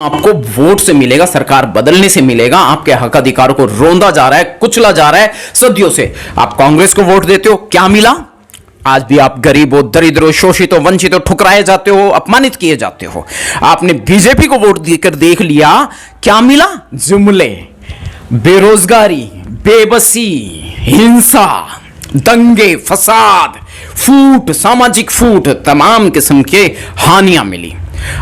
आपको वोट से मिलेगा, सरकार बदलने से मिलेगा। आपके हक अधिकारों को रोंदा जा रहा है, कुचला जा रहा है सदियों से। आप कांग्रेस को वोट देते हो, क्या मिला? आज भी आप गरीबों, दरिद्रों, शोषितों, वंचितों, ठुकराए जाते हो, अपमानित किए जाते हो। आपने बीजेपी को वोट देकर देख लिया, क्या मिला? जुमले, बेरोजगारी, बेबसी, हिंसा, दंगे, फसाद, फूट, सामाजिक फूट, तमाम किस्म के हानियां मिली।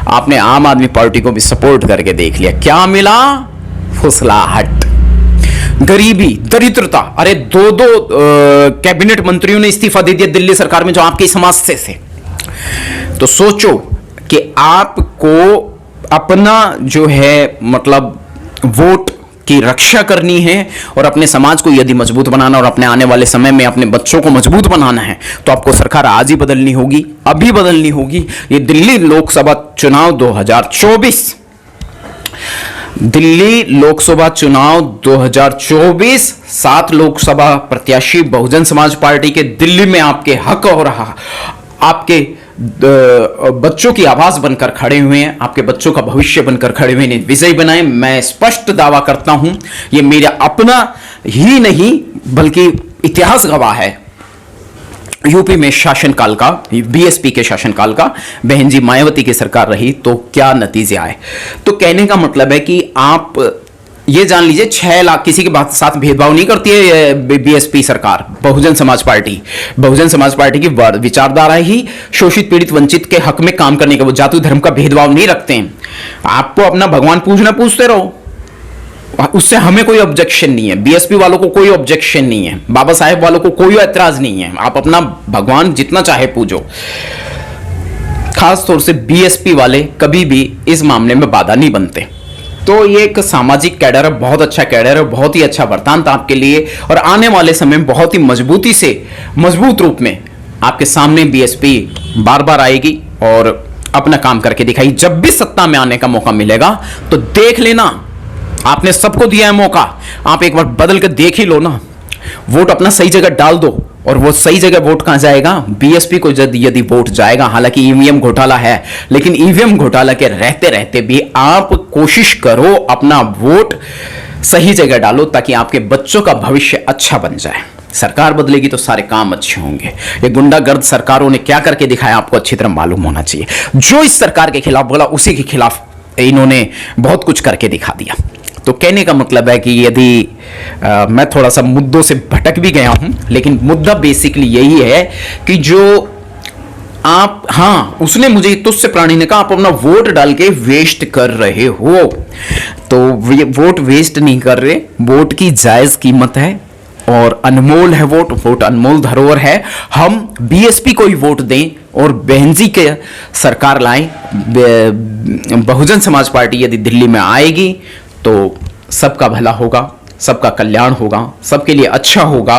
आपने आम आदमी पार्टी को भी सपोर्ट करके देख लिया, क्या मिला? फुसलाहट, गरीबी, दरिद्रता। अरे दो कैबिनेट मंत्रियों ने इस्तीफा दे दिया दिल्ली सरकार में, जो आपके समाज से थे। तो सोचो कि आपको अपना जो है मतलब वोट की रक्षा करनी है और अपने समाज को यदि मजबूत बनाना और अपने आने वाले समय में अपने बच्चों को मजबूत बनाना है, तो आपको सरकार आज ही बदलनी होगी, अभी बदलनी होगी। ये दिल्ली लोकसभा चुनाव 2024, दिल्ली लोकसभा चुनाव 2024, 7 लोकसभा प्रत्याशी बहुजन समाज पार्टी के दिल्ली में आपके हक और आपके बच्चों की आवाज बनकर खड़े हुए हैं, आपके बच्चों का भविष्य बनकर खड़े हुए हैं, विजयी बनाए। मैं स्पष्ट दावा करता हूं, यह मेरा अपना ही नहीं बल्कि इतिहास गवाह है। यूपी में शासनकाल का, बीएसपी के शासनकाल का, बहन जी मायावती की सरकार रही तो क्या नतीजे आए। तो कहने का मतलब है कि आप ये जान लीजिए, 6 लाख, किसी के साथ भेदभाव नहीं करती है बीएसपी सरकार, बहुजन समाज पार्टी। बहुजन समाज पार्टी की विचारधारा ही शोषित, पीड़ित, वंचित के हक में काम करने का, वो जाति धर्म का भेदभाव नहीं रखते हैं। आपको अपना भगवान पूछते रहो, उससे हमें कोई ऑब्जेक्शन नहीं है, बीएसपी वालों को कोई ऑब्जेक्शन नहीं है, बाबा साहेब वालों को कोई ऐतराज नहीं है। आप अपना भगवान जितना चाहे पूजो। खास तौर से बीएसपी वाले कभी भी इस मामले में बाधा नहीं बनते। तो ये एक सामाजिक कैडर है, बहुत अच्छा कैडर है, बहुत ही अच्छा वरदान था आपके लिए, और आने वाले समय में बहुत ही मजबूती से, मजबूत रूप में आपके सामने बीएसपी बार बार आएगी और अपना काम करके दिखाई। जब भी सत्ता में आने का मौका मिलेगा तो देख लेना, आपने सबको दिया है मौका, आप एक बार बदल के देख ही लो ना। वोट अपना सही जगह डाल दो, और वो सही जगह वोट कहां जाएगा? बीएसपी को यदि वोट जाएगा, हालांकि ईवीएम घोटाला है, लेकिन ईवीएम घोटाला के रहते रहते भी आप कोशिश करो अपना वोट सही जगह डालो, ताकि आपके बच्चों का भविष्य अच्छा बन जाए। सरकार बदलेगी तो सारे काम अच्छे होंगे। ये गुंडागर्द सरकारों ने क्या करके दिखाया आपको अच्छी तरह मालूम होना चाहिए। जो इस सरकार के खिलाफ बोला, उसी के खिलाफ इन्होंने बहुत कुछ करके दिखा दिया। तो कहने का मतलब है कि यदि मैं थोड़ा सा मुद्दों से भटक भी गया हूं, लेकिन मुद्दा बेसिकली यही है कि जो आप, हाँ, उसने मुझे, तुझसे प्राणी ने कहा, आप अपना वोट डाल के वेस्ट कर रहे हो। तो वोट वेस्ट नहीं कर रहे, वोट की जायज कीमत है और अनमोल है वोट अनमोल धरोहर है। हम बीएसपी को ही वोट दें और बहन जी के सरकार लाएं। बहुजन समाज पार्टी यदि दिल्ली में आएगी तो सबका भला होगा, सबका कल्याण होगा, सबके लिए अच्छा होगा।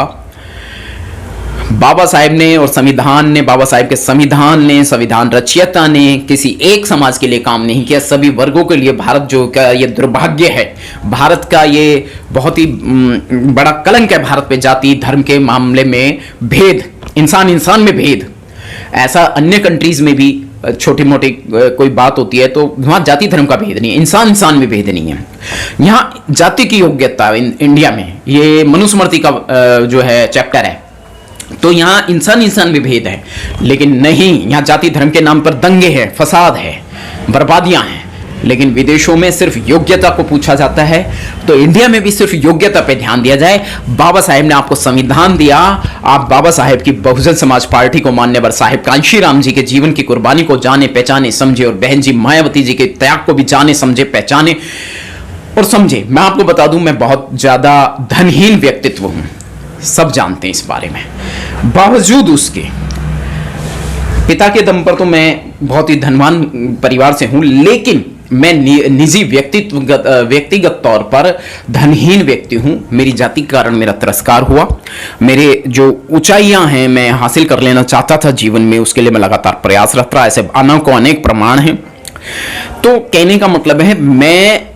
बाबा साहेब ने और संविधान ने, बाबा साहेब के संविधान ने, संविधान रचयिता ने किसी एक समाज के लिए काम नहीं किया, सभी वर्गों के लिए। भारत जो का ये दुर्भाग्य है, भारत का ये बहुत ही बड़ा कलंक है भारत पे, जाति धर्म के मामले में भेद, इंसान में भेद। ऐसा अन्य कंट्रीज में भी छोटी मोटी कोई बात होती है तो वहां जाति धर्म का भेद नहीं है, इंसान में भेद नहीं है। यहाँ जाति की योग्यता इंडिया में, ये मनुस्मृति का जो है चैप्टर है, तो यहाँ इंसान में भेद है। लेकिन नहीं, यहाँ जाति धर्म के नाम पर दंगे हैं, फसाद है, बर्बादियां हैं। लेकिन विदेशों में सिर्फ योग्यता को पूछा जाता है, तो इंडिया में भी सिर्फ योग्यता पे ध्यान दिया जाए। बाबा साहेब ने आपको संविधान दिया, आप बाबा साहेब की बहुजन समाज पार्टी को मानने पर, साहेब कांशी राम जी के जीवन की कुर्बानी को जाने पहचाने समझे, और बहन जी मायावती जी के त्याग को भी जाने समझे पहचाने और समझे। मैं आपको बता दूं, मैं बहुत ज्यादा धनहीन व्यक्तित्व हूं, सब जानते हैं इस बारे में। बावजूद उसके पिता के दम पर तो मैं बहुत ही धनवान परिवार से हूं, लेकिन मैं निजी व्यक्तिगत तौर पर धनहीन व्यक्ति हूं। मेरी जाति के कारण मेरा तिरस्कार हुआ। मेरे जो ऊंचाइयां हैं मैं हासिल कर लेना चाहता था जीवन में, उसके लिए मैं लगातार प्रयासरत रहा। ऐसे अनेक प्रमाण हैं। तो कहने का मतलब है, मैं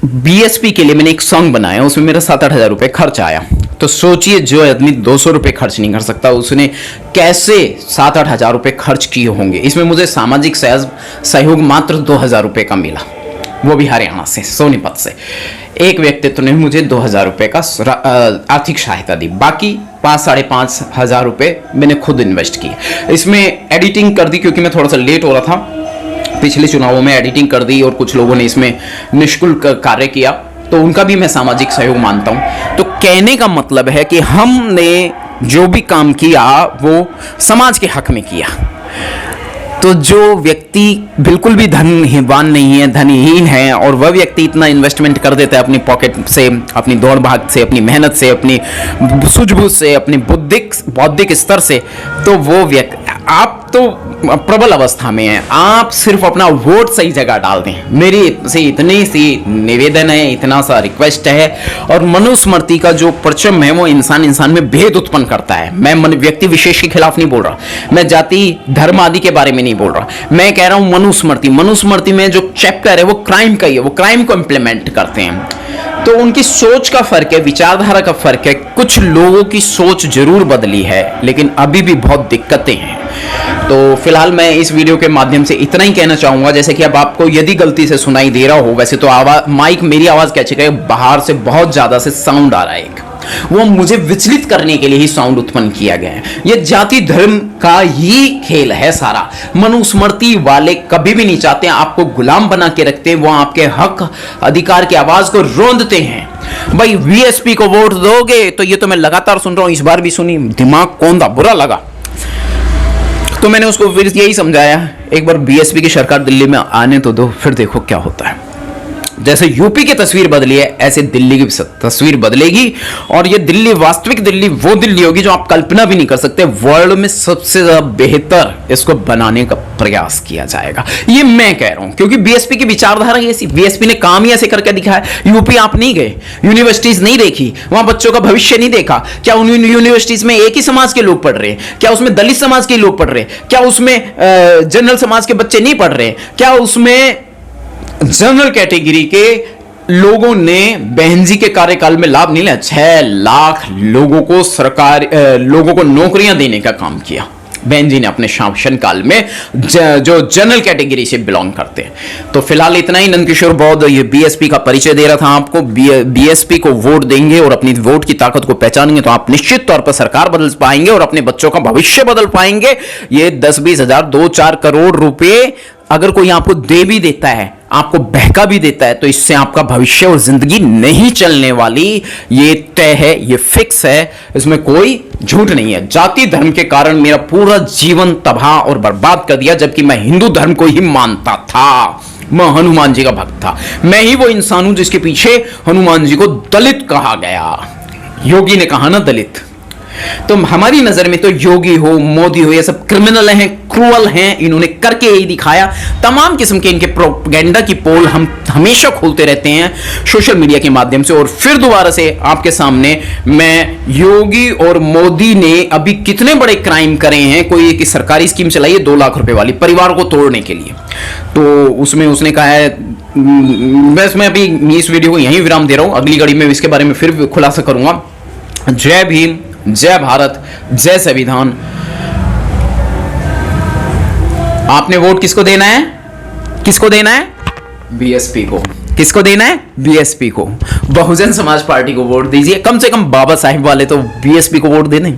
बीएसपी के लिए मैंने एक सॉन्ग बनाया, उसमें मेरा 7-8 हज़ार रुपये खर्च आया। तो सोचिए, जो आदमी 200 रुपये खर्च नहीं कर सकता, उसने कैसे 7-8 हज़ार रुपये खर्च किए होंगे। इसमें मुझे सामाजिक सहयोग मात्र 2,000 रुपये का मिला। वो भी हरियाणा से, सोनीपत से। एक व्यक्तित्व ने मुझे 2,000 रुपये का आर्थिक सहायता दी, बाकी 5-5.5 हज़ार रुपये मैंने खुद इन्वेस्ट किए। इसमें एडिटिंग कर दी क्योंकि मैं थोड़ा सा लेट हो रहा था, पिछले चुनावों में एडिटिंग कर दी, और कुछ लोगों ने इसमें निःशुल्क कार्य किया, तो उनका भी मैं सामाजिक सहयोग मानता हूं। तो कहने का मतलब है कि हमने जो भी काम किया वो समाज के हक में किया। तो जो व्यक्ति बिल्कुल भी धनवान नहीं है, धनहीन है, और वह व्यक्ति इतना इन्वेस्टमेंट कर देता है अपनी पॉकेट से, अपनी दौड़ भाग से, अपनी मेहनत से, अपनी सूझबूझ से, अपनी बौद्धिक स्तर से, तो वो व्यक्ति, आप तो प्रबल अवस्था में हैं, आप सिर्फ अपना वोट सही जगह डाल दें। मेरी से इतनी सी निवेदन है, इतना सा रिक्वेस्ट है। और मनुस्मृति का जो परचम है वो इंसान में भेद उत्पन्न करता है। मैं व्यक्ति विशेष के खिलाफ नहीं बोल रहा, मैं जाति धर्म आदि के बारे में नहीं बोल रहा, मैं कह रहा हूं मनुस्मृति में जो चैप्टर है वो क्राइम का ही है, वो क्राइम को इंप्लीमेंट करते हैं। तो उनकी सोच का फर्क है, विचारधारा का फर्क है। कुछ लोगों की सोच जरूर बदली है, लेकिन अभी भी बहुत दिक्कतें हैं। तो फिलहाल मैं इस वीडियो के माध्यम से इतना ही कहना चाहूंगा, जैसे कि अब आपको यदि गलती से सुनाई दे रहा हो, वैसे तो आवाज माइक मेरी आवाज क्या चाहिए, बाहर से बहुत ज्यादा से साउंड आ रहा है एक, वो मुझे विचलित करने के लिए ही साउंड उत्पन्न किया गया है। ये जाति धर्म का ही खेल है सारा। मनुस्मृति वाले कभी भी नहीं चाहते आपको गुलाम बना के रखते हैं, वो आपके हक अधिकार की आवाज को रोंदते हैं। भाई बीएसपी को वोट दोगे, तो ये तो मैं लगातार सुन रहा हूं, इस बार भी सुनी, दिमाग कौंधा, बुरा लगा। तो मैंने उसको फिर यही समझाया, एक बार बीएसपी की सरकार दिल्ली में आने तो दो, फिर देखो क्या होता है। जैसे यूपी की तस्वीर बदली है, ऐसे दिल्ली की तस्वीर बदलेगी, और ये दिल्ली, वास्तविक दिल्ली वो दिल्ली होगी जो आप कल्पना भी नहीं कर सकते। वर्ल्ड में सबसे ज्यादा बेहतर इसको बनाने का प्रयास किया जाएगा, ये मैं कह रहा हूं, क्योंकि बीएसपी की विचारधारा ऐसी, बीएसपी ने काम ही ऐसे करके दिखाया। यूपी आप नहीं गए, यूनिवर्सिटीज नहीं देखी, वहां बच्चों का भविष्य नहीं देखा। क्या उन यूनिवर्सिटीज में एक ही समाज के लोग पढ़ रहे हैं? क्या उसमें दलित समाज के लोग पढ़ रहे हैं? क्या उसमें जनरल समाज के बच्चे नहीं पढ़ रहे? क्या उसमें जनरल कैटेगरी के लोगों ने बहन जी के कार्यकाल में लाभ नहीं लिया? 6 लाख लोगों को लोगों को नौकरियां देने का काम किया बहन जी ने अपने शासन काल में, जो जनरल कैटेगरी से बिलोंग करते हैं। तो फिलहाल इतना ही। नंदकिशोर बौद्ध ये बीएसपी का परिचय दे रहा था आपको। बीएसपी को वोट देंगे और अपनी वोट की ताकत को पहचानेंगे तो आप निश्चित तौर पर सरकार बदल पाएंगे और अपने बच्चों का भविष्य बदल पाएंगे। ये 10-20 हजार, 2-4 करोड़ रुपए अगर कोई आपको दे भी देता है, आपको बहका भी देता है, तो इससे आपका भविष्य और जिंदगी नहीं चलने वाली। ये तय है, ये फिक्स है, इसमें कोई झूठ नहीं है। जाति धर्म के कारण मेरा पूरा जीवन तबाह और बर्बाद कर दिया, जबकि मैं हिंदू धर्म को ही मानता था। मैं हनुमान जी का भक्त था। मैं ही वो इंसान हूं जिसके पीछे हनुमान जी को दलित कहा गया। योगी ने कहा ना दलित। तो हमारी नजर में तो योगी हो, मोदी हो, ये सब क्रिमिनल हैं, क्रूअल हैं। इन्होंने करके यही दिखाया। तमाम किस्म के इनके प्रोपेगेंडा की पोल हम हमेशा खोलते रहते हैं सोशल मीडिया के माध्यम से। और फिर दोबारा से आपके सामने मैं, योगी और मोदी ने अभी कितने बड़े क्राइम करे हैं। कोई एक सरकारी स्कीम चलाई है 2 लाख रुपए वाली, परिवार को तोड़ने के लिए। तो उसमें उसने कहा है, बस मैं अभी इस वीडियो को यहीं विराम दे रहा हूं, अगली कड़ी में इसके बारे में फिर खुलासा करूंगा। जय भीम, जय भारत, जय संविधान। आपने वोट किसको देना है? किसको देना है? बीएसपी को। किसको देना है? बीएसपी को। बहुजन समाज पार्टी को वोट दीजिए। कम से कम बाबा साहिब वाले तो बीएसपी को वोट दे दें।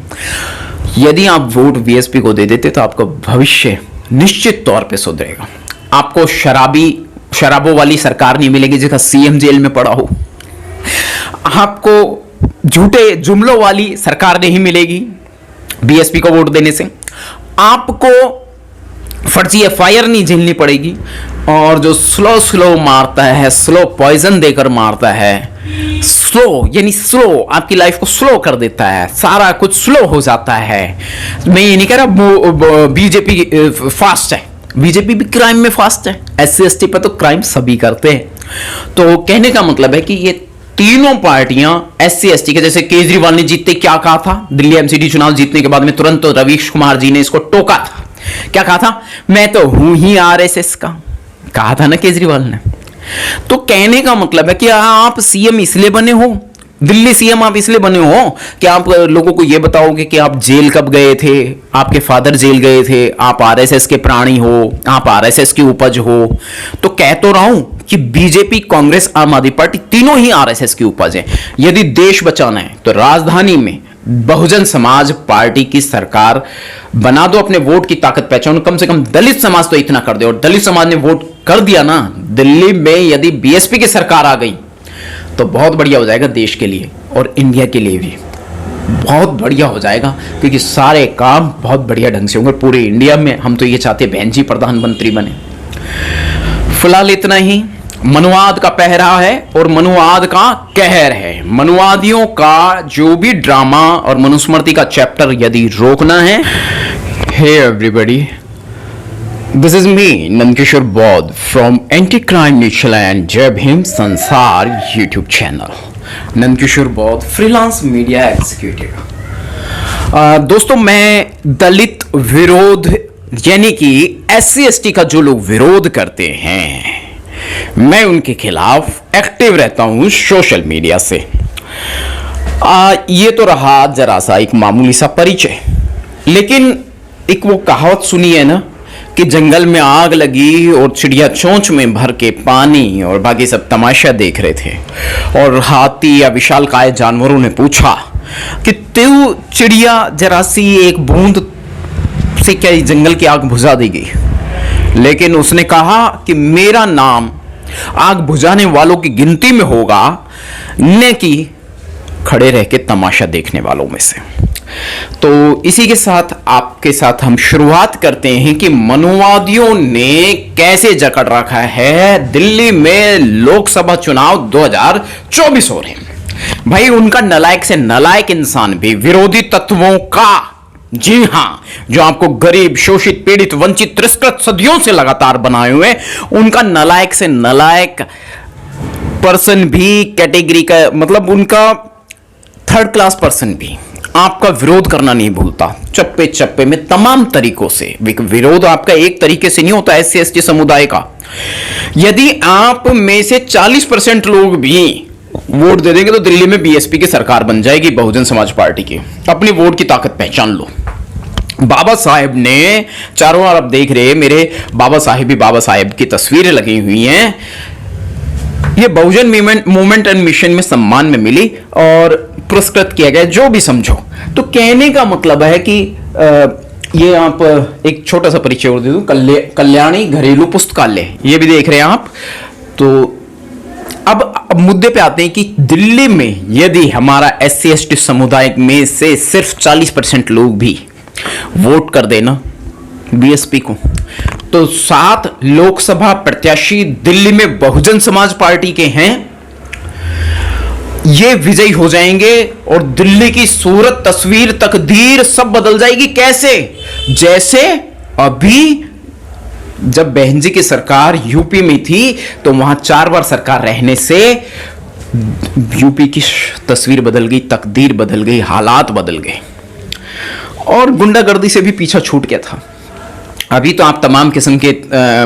यदि आप वोट बीएसपी को दे देते तो आपका भविष्य निश्चित तौर पे सुधरेगा। आपको शराबों वाली सरकार नहीं मिलेगी जिसका सीएम जेल में पड़ा हो। आपको झूठे जुमलों वाली सरकार नहीं मिलेगी बीएसपी को वोट देने से। आपको फर्जी एफआईआर नहीं झेलनी पड़ेगी। और जो स्लो मारता है, स्लो पॉइजन देकर मारता है, स्लो यानी स्लो आपकी लाइफ को स्लो कर देता है, सारा कुछ स्लो हो जाता है। मैं ये नहीं कह रहा बीजेपी फास्ट है, बीजेपी भी क्राइम में फास्ट है। SC/ST पर तो क्राइम सभी करते हैं। तो कहने का मतलब है कि ये तीनों पार्टियां SC/ST के, जैसे केजरीवाल ने जीतते क्या कहा था, दिल्ली एमसीडी चुनाव जीतने के बाद में तुरंत तो रवीश कुमार जी ने इसको टोका था। क्या कहा था? मैं तो हूं ही RSS का, कहा था ना केजरीवाल ने। तो कहने का मतलब है कि आप सीएम इसलिए बने हो दिल्ली सीएम आप इसलिए बने हो कि आप लोगों को यह बताओगे कि आप जेल कब गए थे, आपके फादर जेल गए थे, आप आरएसएस के प्राणी हो, आप आरएसएस की उपज हो। तो कह तो रहा हूं कि बीजेपी, कांग्रेस, आम आदमी पार्टी तीनों ही आरएसएस की उपज है। यदि देश बचाना है तो राजधानी में बहुजन समाज पार्टी की सरकार बना दो, अपने वोट की ताकत पहचानो। कम से कम दलित समाज तो इतना कर दे, और दलित समाज ने वोट कर दिया ना दिल्ली में, यदि बीएसपी की सरकार आ गई तो बहुत बढ़िया हो जाएगा देश के लिए और इंडिया के लिए भी बहुत बढ़िया हो जाएगा, क्योंकि सारे काम बहुत बढ़िया ढंग से होंगे पूरे इंडिया में। हम तो ये चाहते हैं बहन जी प्रधानमंत्री बने। फिलहाल इतना ही। मनुवाद का पहरा है और मनुवाद का कहर है। मनुवादियों का जो भी ड्रामा और मनुस्मृति का चैप्टर यदि रोकना है, hey everybody, this is me Nandkishore Bauddh from anti crime national and Jai Bhim संसार यूट्यूब चैनल। नंदकिशोर बौद्ध, फ्रीलांस मीडिया एग्जीक्यूटिव। दोस्तों, मैं दलित विरोध यानी कि SC/ST का जो लोग विरोध करते हैं, मैं उनके खिलाफ एक्टिव रहता हूं सोशल मीडिया से। ये तो रहा जरा सा एक मामूली सा परिचय, लेकिन एक वो कहावत सुनी है ना कि जंगल में आग लगी और चिड़िया चोंच में भर के पानी और बाकी सब तमाशा देख रहे थे, और हाथी या विशालकाय जानवरों ने पूछा कि तू चिड़िया जरा सी एक बूंद से क्या जंगल की आग बुझा देगी? लेकिन उसने कहा कि मेरा नाम आग बुझाने वालों की गिनती में होगा, न कि खड़े रह के तमाशा देखने वालों में से। तो इसी के साथ आपके साथ हम शुरुआत करते हैं कि मनुवादियों ने कैसे जकड़ रखा है। दिल्ली में लोकसभा चुनाव 2024 हो रहे हैं भाई। उनका नलायक से नलायक इंसान भी विरोधी तत्वों का, जी हां, जो आपको गरीब, शोषित, पीड़ित, वंचित, तिरस्कृत सदियों से लगातार बनाए हुए, उनका नलायक से नलायक पर्सन भी, कैटेगरी का मतलब उनका थर्ड क्लास पर्सन भी आपका विरोध करना नहीं भूलता, चप्पे चप्पे में तमाम तरीकों से। विरोध आपका एक तरीके से नहीं होता SC/ST समुदाय का। यदि आप में से 40% लोग भी वोट दे देंगे तो दिल्ली में BSP की सरकार बन जाएगी, बहुजन समाज पार्टी की। अपनी वोट की ताकत पहचान लो। बाबा साहेब ने, चारों ओर आप देख रहे हैं मेरे बाबा साहेब की तस्वीरें लगी हुई हैं। ये बहुजन मूवमेंट एंड मिशन में सम्मान में मिली और पुरस्कृत किया गया, जो भी समझो। तो कहने का मतलब है कि ये आप एक छोटा सा परिचय और दे दूं, कल्याणी घरेलू पुस्तकालय, ये भी देख रहे हैं आप। तो अब मुद्दे पे आते हैं कि दिल्ली में यदि हमारा SC/ST समुदाय में से सिर्फ 40% लोग भी वोट कर देना BSP को, तो 7 लोकसभा प्रत्याशी दिल्ली में बहुजन समाज पार्टी के हैं, ये विजयी हो जाएंगे और दिल्ली की सूरत, तस्वीर, तकदीर सब बदल जाएगी। कैसे? जैसे अभी जब बहन जी की सरकार यूपी में थी तो वहां 4 बार सरकार रहने से यूपी की तस्वीर बदल गई, तकदीर बदल गई, हालात बदल गए और गुंडागर्दी से भी पीछा छूट गया था। अभी तो आप तमाम किस्म के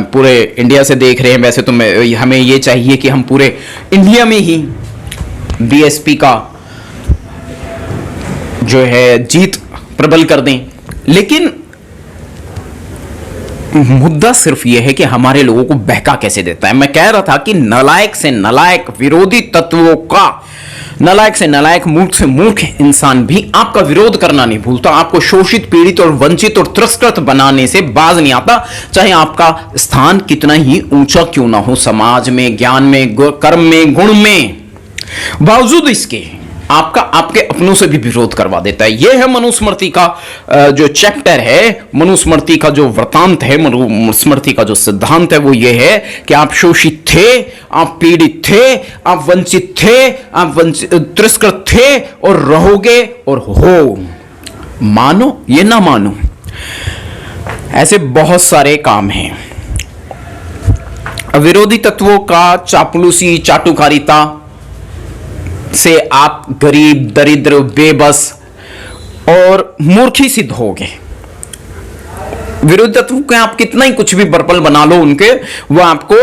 पूरे इंडिया से देख रहे हैं। वैसे तो हमें ये चाहिए कि हम पूरे इंडिया में ही BSP का जो है जीत प्रबल कर दें, लेकिन मुद्दा सिर्फ यह है कि हमारे लोगों को बहका कैसे देता है। मैं कह रहा था कि नलायक से नलायक विरोधी तत्वों का, नलायक से नलायक, मूर्ख से मूर्ख इंसान भी आपका विरोध करना नहीं भूलता, आपको शोषित, पीड़ित और वंचित और तिरस्कृत बनाने से बाज नहीं आता, चाहे आपका स्थान कितना ही ऊंचा क्यों ना हो समाज में, ज्ञान में, कर्म में, गुण में। बावजूद इसके आपका आपके अपनों से भी विरोध करवा देता है। यह है मनुस्मृति का जो चैप्टर है, मनुस्मृति का जो वृतांत है, मनुस्मृति का जो सिद्धांत है, वो ये है कि आप शोषित थे, आप पीड़ित थे, आप वंचित थे, आप तिरस्कृत थे और रहोगे और हो। मानो ये ना मानो, ऐसे बहुत सारे काम हैं। विरोधी तत्वों का चापलूसी, चाटुकारिता से आप गरीब, दरिद्र, बेबस और मूर्ख ही सिद्ध होगे। विरोधी तत्व के आप कितना ही कुछ भी बर्पल बना लो उनके, वो आपको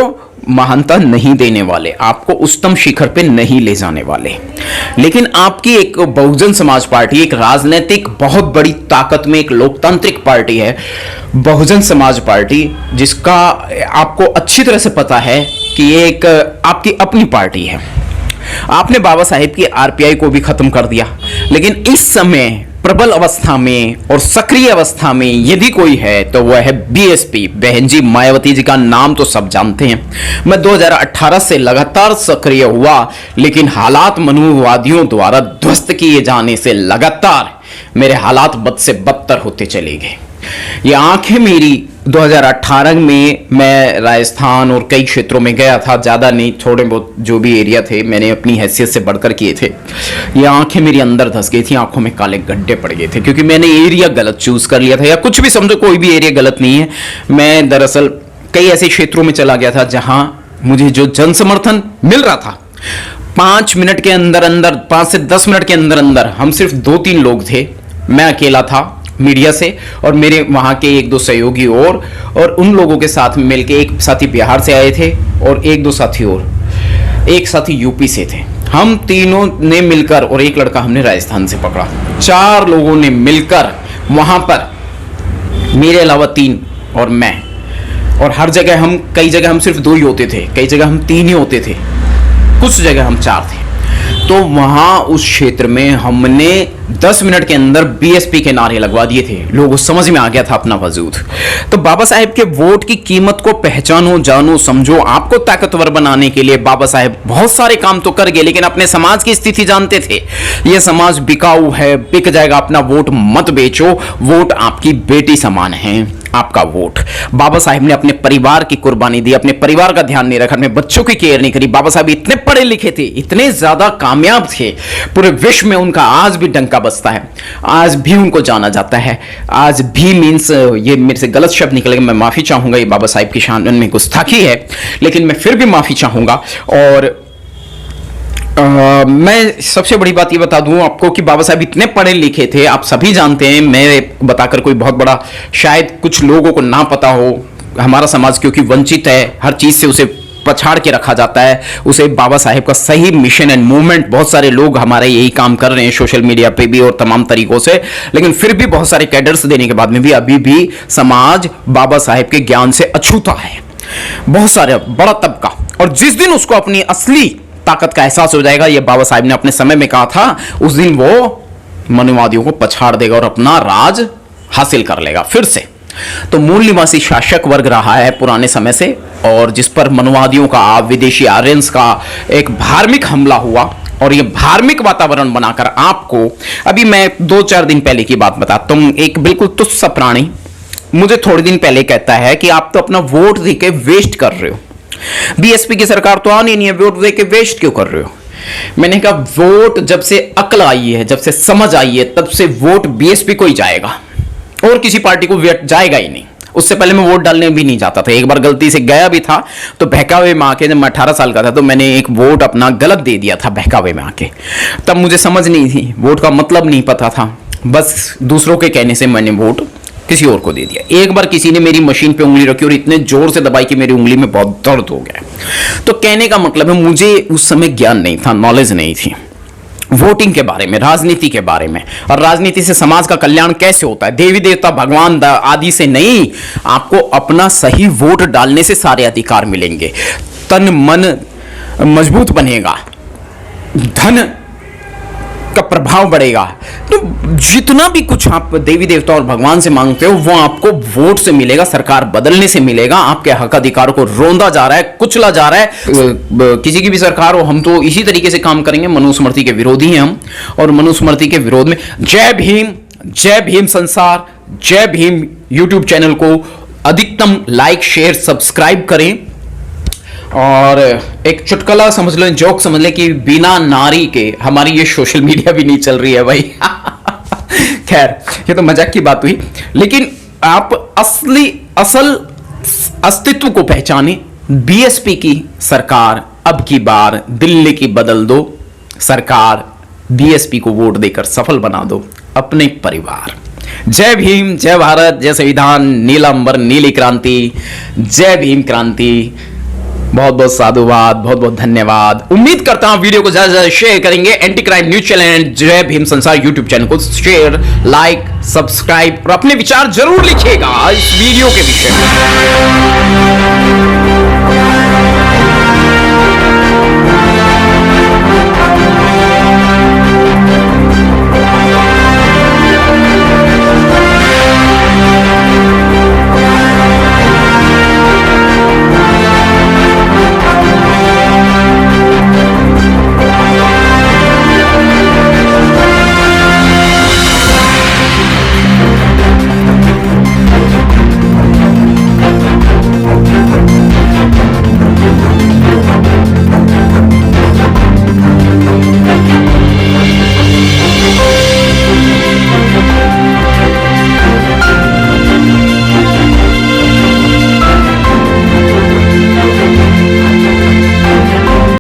महानता नहीं देने वाले, आपको उच्चतम शिखर पे नहीं ले जाने वाले। लेकिन आपकी एक बहुजन समाज पार्टी, एक राजनीतिक बहुत बड़ी ताकत में एक लोकतांत्रिक पार्टी है बहुजन समाज पार्टी, जिसका आपको अच्छी तरह से पता है कि ये एक आपकी अपनी पार्टी है। आपने बाबा साहेब की आरपीआई को भी खत्म कर दिया, लेकिन इस समय प्रबल अवस्था में और सक्रिय अवस्था में यदि कोई है तो वह है बीएसपी। बहन जी मायावती जी का नाम तो सब जानते हैं। मैं 2018 से लगातार सक्रिय हुआ, लेकिन हालात मनुवादियों द्वारा ध्वस्त किए जाने से लगातार मेरे हालात बद से बदतर होते चले गए। ये आंखें मेरी 2018 में मैं राजस्थान और कई क्षेत्रों में गया था, ज़्यादा नहीं, थोड़े बहुत जो भी एरिया थे मैंने अपनी हैसियत से बढ़कर किए थे। ये आंखें मेरी अंदर धंस गई थी, आंखों में काले गड्ढे पड़ गए थे, क्योंकि मैंने एरिया गलत चूज कर लिया था, या कुछ भी समझो, कोई भी एरिया गलत नहीं है। मैं दरअसल कई ऐसे क्षेत्रों में चला गया था जहां मुझे जो जन समर्थन मिल रहा था, 5 मिनट के अंदर अंदर, 5 से 10 मिनट के अंदर अंदर हम सिर्फ 2-3 लोग थे, मैं अकेला था मीडिया से, और मेरे वहाँ के 1-2 सहयोगी और उन लोगों के साथ में मिलकर, एक साथी बिहार से आए थे और 1-2 साथी और, एक साथी यूपी से थे। हम तीनों ने मिलकर, और एक लड़का हमने राजस्थान से पकड़ा, 4 लोगों ने मिलकर वहाँ पर, मेरे अलावा 3 और मैं, और हर जगह हम, कई जगह हम सिर्फ 2 ही होते थे, कई जगह हम 3 ही होते थे, कुछ जगह हम 4 थे। तो वहां उस क्षेत्र में हमने 10 मिनट के अंदर बीएसपी के नारे लगवा दिए थे। लोगों को समझ में आ गया था अपना वजूद। तो बाबा साहेब के वोट की कीमत को पहचानो, जानो, समझो। आपको ताकतवर बनाने के लिए बाबा साहेब बहुत सारे काम तो कर गए, लेकिन अपने समाज की स्थिति जानते थे। यह समाज बिकाऊ है, बिक जाएगा, अपना वोट मत बेचो, वोट आपकी बेटी समान है। आपका वोट, बाबा साहेब ने अपने परिवार की कुर्बानी दी, अपने परिवार का ध्यान नहीं रखा, अपने बच्चों की केयर नहीं करी। बाबा साहेब इतने पढ़े लिखे थे, इतने ज्यादा कामयाब थे, पूरे विश्व में उनका आज भी डंका बजता है, आज भी उनको जाना जाता है। आज भी मीन्स, ये मेरे से गलत शब्द निकलेगा, मैं माफी चाहूंगा, ये बाबा साहेब की शान में गुस्ताखी है, लेकिन मैं फिर भी माफी चाहूंगा। और मैं सबसे बड़ी बात ये बता दूं आपको कि बाबा साहब इतने पढ़े लिखे थे, आप सभी जानते हैं, मैं बताकर कोई बहुत बड़ा, शायद कुछ लोगों को ना पता हो, हमारा समाज क्योंकि वंचित है, हर चीज से उसे पछाड़ के रखा जाता है, उसे बाबा साहेब का सही मिशन एंड मूवमेंट, बहुत सारे लोग हमारे यही काम कर रहे हैं सोशल मीडिया पे भी और तमाम तरीकों से, लेकिन फिर भी बहुत सारे कैडर्स देने के बाद में भी अभी भी समाज बाबा साहेब के ज्ञान से अछूता है, बहुत सारे, बड़ा तबका। और जिस दिन उसको अपनी असली ताकत का एहसास हो जाएगा, ये बाबा साहब ने अपने समय में कहा था, उस दिन वो मनुवादियों को पछाड़ देगा और अपना राज हासिल कर लेगा फिर से। तो मूल निवासी शासक वर्ग रहा है पुराने समय से, और जिस पर मनुवादियों का, विदेशी आर्यंस का एक धार्मिक हमला हुआ, और ये धार्मिक वातावरण बनाकर आपको, अभी मैं 2-4 दिन पहले की बात बता, तुम एक बिल्कुल तुच्छ सा प्राणी मुझे थोड़े दिन पहले कहता है कि आप तो अपना वोट देके वेस्ट कर रहे हो, बीएसपी की सरकार तो आनी नहीं है, वोट देके वेस्ट क्यों कर रहे हो। मैंने कहा वोट जब से अक्ल आई है, जब से समझ आई है, तब से वोट बीएसपी को ही जाएगा और किसी पार्टी को जाएगा ही नहीं। उससे पहले मैं वोट डालने भी नहीं जाता था, एक बार गलती से गया भी था, तो बहकावे में आके, जब मैं 18 साल का था तो मैंने एक वोट अपना गलत दे दिया था बहकावे में आके। तब मुझे समझ नहीं थी, वोट का मतलब नहीं पता था, बस दूसरों के कहने से मैंने वोट किसी और को दे दिया। एक बार किसी ने मेरी मशीन पे उंगली रखी और इतने जोर से दबाई कि मेरी उंगली में बहुत दर्द हो गया। तो कहने का मतलब है, मुझे उस समय ज्ञान नहीं था, नॉलेज नहीं थी वोटिंग के बारे में, राजनीति के बारे में, और राजनीति से समाज का कल्याण कैसे होता है, देवी देवता भगवान आदि से नहीं, आपको अपना सही वोट डालने से सारे अधिकार मिलेंगे, तन मन मजबूत बनेगा, धन का प्रभाव बढ़ेगा। तो जितना भी कुछ आप देवी देवता और भगवान से मांगते हो वो आपको वोट से मिलेगा, सरकार बदलने से मिलेगा। आपके हक अधिकारों को रोंदा जा रहा है, कुचला जा रहा है। किसी की भी सरकार हो, हम तो इसी तरीके से काम करेंगे। मनुस्मृति के विरोधी हैं हम, और मनुस्मृति के विरोध में जय भीम संसार, जय भीम यूट्यूब चैनल को अधिकतम लाइक, शेयर, सब्सक्राइब करें। और एक चुटकुला समझ लो, जोक समझ ले कि बिना नारी के हमारी ये सोशल मीडिया भी नहीं चल रही है भाई। खैर, ये तो मजाक की बात हुई, लेकिन आप असल अस्तित्व को पहचाने। बीएसपी की सरकार अब की बार दिल्ली की बदल दो सरकार, बीएसपी को वोट देकर सफल बना दो अपने परिवार। जय भीम, जय भारत, जय संविधान, नीला अंबर, नीली क्रांति, जय भीम क्रांति। बहुत बहुत साधुवाद, बहुत बहुत धन्यवाद। उम्मीद करता हूं वीडियो को ज्यादा से ज्यादा शेयर करेंगे। एंटी क्राइम न्यूज चैनल जय भीम संसार यूट्यूब चैनल को शेयर, लाइक, सब्सक्राइब और अपने विचार जरूर लिखिएगा इस वीडियो के विषय में।